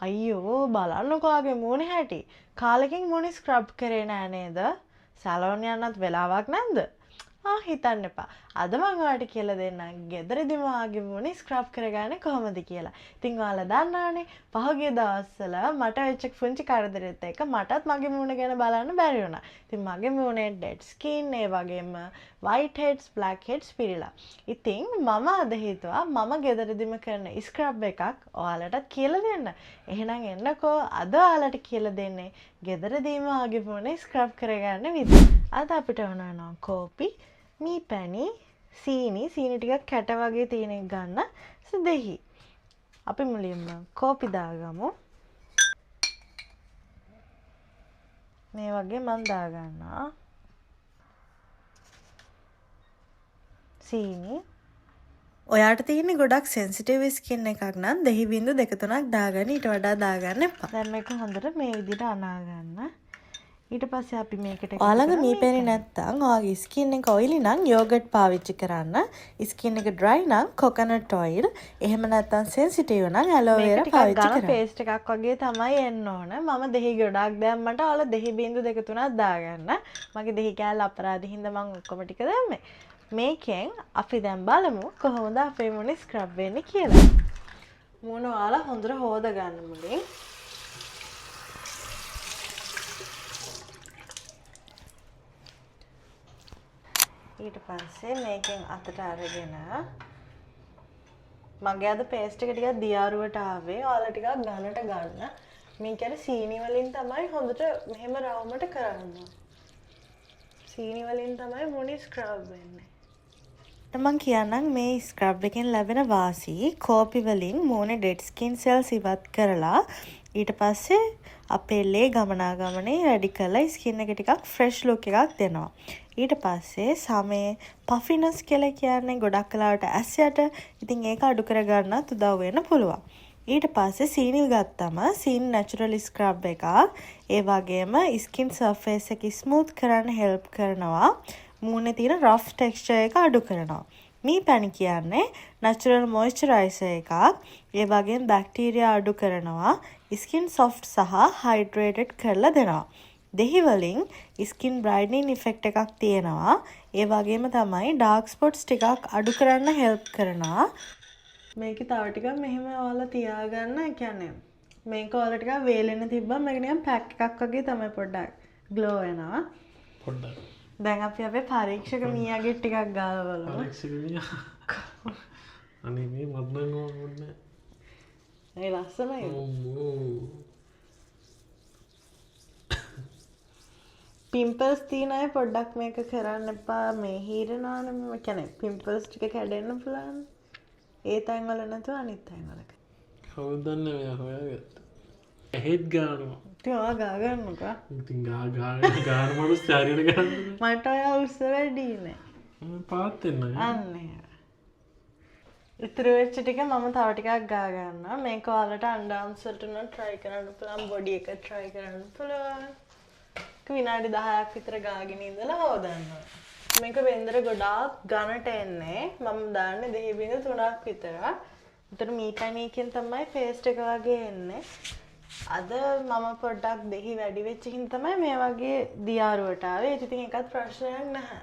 අයියෝ බලන්නකෝ ආගේ මූණේ හැටි. කාලෙකින් මූණේ ස්ක්‍රබ් කරේ නෑ නේද? සැලෝන් යන්නත් වෙලාවක් නැද්ද? හිතන්න එපා. අද මම ඔයාලට කියලා දෙන්නම් ගෙදරදීම ආගේ මූණේ ස්ක්‍රබ් කරගන්නේ කොහොමද කියලා. ඉතින් ඔයාලා දන්නවනේ පහුගිය දවස්වල මට වෙච්ච පුංචි කරදරෙත් එක්ක මටත් මගේ මූණ ගැන බලන්න බැරි වුණා. ඉතින් මගේ මූණේ ඩෙඩ් ස්කින් ඒ වගේම white heads black heads පිරিলা. ඉතින් මම අද හිතුවා මම ගෙදරදීම කරන ස්ක්‍රබ් එකක් ඔයාලටත් කියලා දෙන්න. එහෙනම් එන්නකෝ අද ඔයාලට කියලා දෙන්නේ ගෙදරදීම ආගේ මූණේ ස්ක්‍රබ් කරගන්න විදිහ. අද අපිට ඕන කෝපි මී පැණි සීනි ටිකක් කැට වගේ තියෙන එක ගන්න. දෙහි අපි මුලින්ම කෝපි දාගමු. මේ වගේ මම දාගන්නවා. සීනි ඔයාට තියෙන්නේ ගොඩක් සෙන්සිටිව් ස්කින් එකක් නම් දෙහි බිංදු 2-3ක් දාගන්න. ඊට වඩා දාගන්න එපා. දැන් මේක හොඳට මේ විදිහට අනා ගන්න. ඊට පස්සේ අපි මේකට ඔයාලගේ මී පැණි නැත්තම් ඔයාගේ ස්කින් එක ඔයිලි නම් යෝගට් පාවිච්චි කරන්න. ස්කින් එක ඩ්‍රයි නම් කොකනට් ඔයිල්. එහෙම නැත්තම් සෙන්සිටිව් නම් ඇලෝවෙරා පාවිච්චි කරන්න. පේස්ට් එකක් වගේ තමයි එන්න ඕන. මම දෙහි ගොඩක් දැම්මට ඔයාලා දෙහි බිංදු 2-3ක් දාගන්න. මගේ දෙහි කෑල්ල අපරාධ හින්දා මම ඔක්කොම ටික දැම්මේ. මේකෙන් අපි දැන් බලමු කොහොමද අපේ මූණ ස්ක්‍රබ් වෙන්නේ කියලා. මූණ ඔයාලා හොඳට හොද ගන්න මුලින්. ඊට පස්සේ මේකෙන් අතට අරගෙන මගේ අද පේස්ට් එක ටිකක් දියාරුවට ආවේ. ඔයාලා ටිකක් ඝනට ගන්න. මේක අර සීනි වලින් තමයි හොඳට මෙහෙම රවුමට කරන්නේ. සීනි වලින් තමයි මූණ ස්ක්‍රබ් වෙන්නේ. මම කියන්නම් මේ ස්ක්‍රබ් එකෙන් ලැබෙන වාසි කෝපි වලින් මූණේ ඩෙඩ් ස්කින් සෙල්ස් ඉවත් කරලා ඊට පස්සේ අපේ ලේ ගමනාගමනේ වැඩි කරලා ස්කින් එක ටිකක් ෆ්‍රෙෂ් ලුක් එකක් දෙනවා. ඊට පස්සේ සමේ පෆිනස් කියලා කියන්නේ ගොඩක් කලාවට ඇස් යට. ඉතින් ඒක අඩු කරගන්නත් උදව් වෙන්න පුළුවන්. ඊට පස්සේ සීනි ගත්තම සීනි නැචරල් ස්ක්‍රබ් එකක්. ඒ වගේම ස්කින් සර්ෆේස් එක ස්මූත් කරන්න හෙල්ප් කරනවා. මූණේ තියෙන රෆ් ටෙක්ස්චර් එක අඩු කරනවා. මී පැණි කියන්නේ නැචරල් මොයිස්චරයිසර් එකක්. ඒ වගේම බැක්ටීරියා අඩු කරනවා. ස්කින් සොෆ්ට් සහ හයිඩ්‍රේටඩ් කරලා දෙනවා. දෙහි වලින් ස්කින් බ්‍රයිටනින් ඉෆෙක්ට් එකක් තියෙනවා. ඒ වගේම තමයි ඩාර්ක් ස්පොට්ස් ටිකක් අඩු කරන්න හෙල්ප් කරනවා. මේක තව ටිකක් මෙහෙම ඔයාලා තියාගන්න. ඒ කියන්නේ මේක ඔයාලා ටිකක් වේලෙන්න තිබ්බම මේක නිකන් පැක් එකක් වගේ තමයි පොඩ්ඩක් ග්ලෝ වෙනවා. පොඩ්ඩක්. දැන් අපි අපේ පරීක්ෂක මීයාගේ ටිකක් ගාලා බලමු. පරීක්ෂක මීයා. අනේ මේ මත්නම් ඕනේ. ඒ ලස්සනයි. පිම්පල්ස් තියෙන අය පොඩ්ඩක් මේක කරන්න එපා. මේ හීරනවානේ මම කියන්නේ පිම්පල්ස් ටික කැඩෙන්න පුළුවන්. ඒ තැන් වල නැතුව අනිත් තැන් වල. කවුද දන්නේ මෙයා හොයාගත්තා. හෙඩ් ගන්නවා. ඉතින් ඔයා ගා ගන්නකෝ. ඉතින් ගාන මොනස් චාරියට ගන්න. මට ඔයා උස්ස වැඩි නේ. පාත් වෙන්න. අනේ. ඉතුරු වෙච්ච ටික මම තව ටිකක් ගා ගන්නවා. මේක ඔයාලට අන්ඩාම්ස් වලට උනත් try කරන්න පුළුවන්. බොඩි එක try කරන්න පුළුවන්. විනාඩි 10ක් විතර ගාගෙන ඉඳලා හොදන්න. මේක වෙන්දර ගොඩාක් ඝනට එන්නේ. මම දාන්නේ දෙහි බිඳ 3ක් විතර. උතර මී පැණියකින් තමයි පේස්ට් එක වගේ එන්නේ. අද මම පොඩ්ඩක් දෙහි වැඩි වෙච්ච හින්දා තමයි මේ වගේ දියාරුවට ආවේ. ඒක ඉතින් එකත් ප්‍රශ්නයක් නැහැ.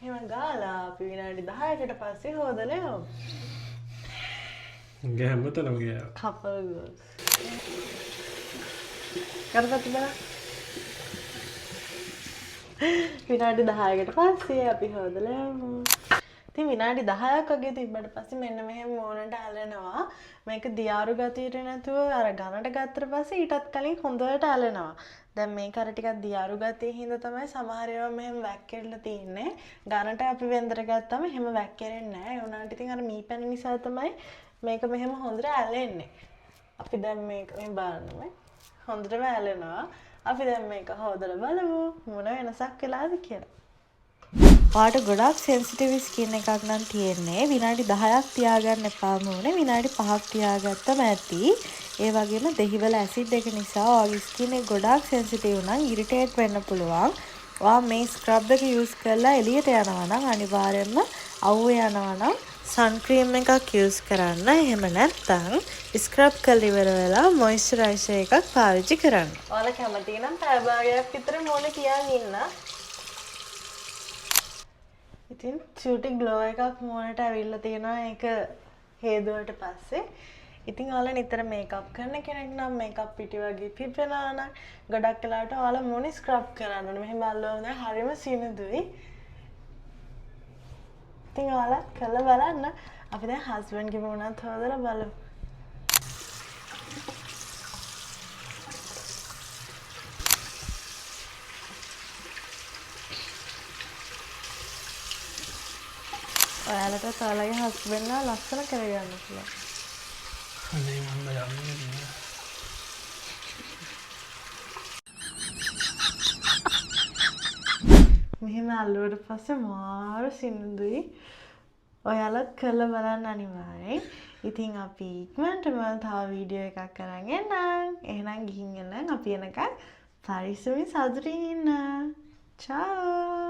එහෙම ගාලා අපි විනාඩි 10කට පස්සේ හොදලා යමු. ගැම්මතනම ගියා. couple girls. කරපත් බලා. විනාඩි 10කට පස්සේ අපි හොදලා යමු. ඉතින් විනාඩි 10ක් වගේ තිබ්බට පස්සේ මෙන්න මෙහෙම මූණට ඇලෙනවා. මේක දියාරු ගතියට නැතුව අර ඝනට ගත්තට පස්සේ ඊටත් කලින් හොඳට ඇලෙනවා. දැන් මේක අර ටිකක් දියාරු ගතිය හින්දා තමයි සමහර ඒවා මෙහෙම වැක්කෙන්න තියෙන්නේ. ඝනට අපි වෙන්දර ගත්තම එහෙම වැක්කෙන්නේ නැහැ. ඒ උනාට ඉතින් අර මී පැණි නිසා තමයි මේක මෙහෙම හොඳට ඇලෙන්නේ. අපි දැන් මේක මේ බලන්න. හොඳටම ඇලෙනවා. අපි දැන් මේක හොදලා බලමු මොන වෙනසක් වෙලාද කියලා. ඔයාට ගොඩක් සෙන්සිටිව් ස්කින් එකක් නම් තියෙන්නේ. විනාඩි 10ක් තියාගන්න එපා මූණේ. විනාඩි 5ක් තියාගත්තම ඇති. ඒ වගේම දෙහිවල ඇසිඩ් එක නිසා ඔයාගේ ස්කින් එක ගොඩක් සෙන්සිටිව් නම් ඉරිටේට් වෙන්න පුළුවන්. ඔයා මේ ස්ක්‍රබ් එක යූස් කරලා එළියට යනවා නම් අනිවාර්යයෙන්ම අවු යනවා නම් sun cream එකක් use කරන්න. එහෙම නැත්නම් scrub කරලා ඉවර වෙලා moisturizer එකක් පාවිච්චි කරන්න. ඔයාලා කැමති නම් පැය භාගයක් විතර මොන තියන් ඉන්න. ඉතින් චූටි ග්ලෝ එකක් මොනට ඇවිල්ලා තියෙනවා ඒක හේදුවට පස්සේ. ඉතින් ඔයාලා නිතර මේකප් කරන කෙනෙක් නම් මේකප් පිටි වගේ පිපෙනවා නම් ගොඩක් වෙලාවට ඔයාලා මොනේ ස්ක්‍රබ් කරන්න ඕනේ. මෙහෙම අල්ලුවම දැන් හරිම සිනිඳුයි. ඉතින් ඔයාලා කරලා බලන්න. අපි දැන් හස්බන්ඩ්ගේ මුණත් හොදලා බලමු. ඔයාලට ඔයාලගේ හස්බන්ඩ්ලා ලස්සන කරගන්න පුළුවන්. අනේ මම යන්නේ මෙහෙම අල්ලුවට පස්සේ මාරු සිනිඳුයි. ඔයාලත් කරලා බලන්න අනිවාර්යෙන්. ඉතින් අපි ඉක්මනටම තව වීඩියෝ එකක් අරන් එන්නම්. එහෙනම් ගිහින් එන්න අපි එනකන් පරිස්සමින් සතුටින් ඉන්න. චාෝ.